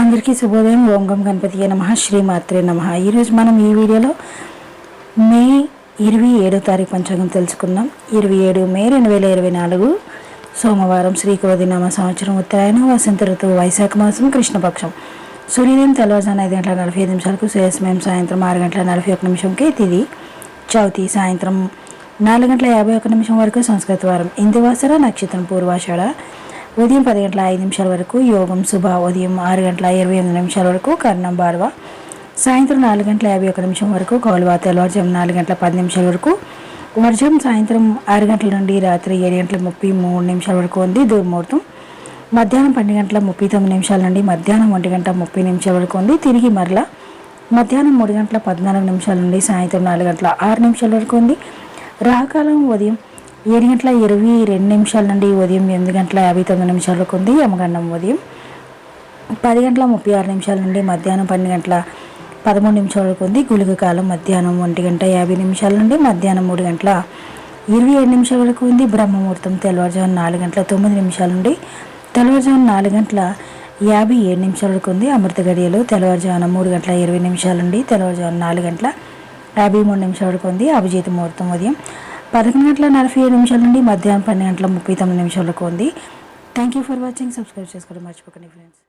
అందరికీ శుభోదయం. ఓం గం గణపతియే నమః. శ్రీమాత్రే నమః. ఈరోజు మనం ఈ వీడియోలో మే 27వ తారీఖు పంచాంగం తెలుసుకుందాం. 27 మే 2024 సోమవారం. శ్రీక్రోధినామ సంవత్సరం ఉత్తరాయణ వసంత ఋతువు వైశాఖ మాసం కృష్ణపక్షం. సూర్యోదయం తెల్లవారుజామున 5:45 సూర్యాస్తమయం సాయంత్రం 6:41 తిథి చౌతి సాయంత్రం 4:51 వరకు సంస్కృత వారం. ఇందువాసర నక్షత్రం పూర్వాషాఢ. ఉదయం 10:05 వరకు యోగం శుభ. ఉదయం 6:28 వరకు కర్ణం బార్వ. సాయంత్రం 4:51 వరకు కౌలవ. తెల్లవారుజాము 4:10 వరకు వర్జం. సాయంత్రం 6 గంటల నుండి రాత్రి 7:33 వరకు ఉంది దుర్ముహూర్తం. మధ్యాహ్నం 12:39 నుండి మధ్యాహ్నం 1:30 వరకు ఉంది. తిరిగి మరలా మధ్యాహ్నం 3:14 నుండి సాయంత్రం 4:06 వరకు ఉంది. రాహుకాలం ఉదయం 7:22 నుండి ఉదయం 8:59 వరకు ఉంది. యమగండం ఉదయం 10:36 నుండి మధ్యాహ్నం 12:13 వరకు ఉంది. గుళిక కాలం మధ్యాహ్నం 1:50 నుండి మధ్యాహ్నం 3:27 వరకు ఉంది. బ్రహ్మముహూర్తం తెల్లవారుజాము 4:09 నుండి తెల్లవారుజాము 4:57 వరకు ఉంది. అమృత గడియలు తెల్లవారుజామున 3:20 నుండి తెల్లవారుజాము 4:53 వరకు ఉంది. అభిజిత్ ముహూర్తం ఉదయం 11:47 నుండి మధ్యాహ్నం 12:39 వరకు ఉంది. Thank you for watching. Subscribe చేసుకోవడం మర్చిపోకండి ఫ్రెండ్స్.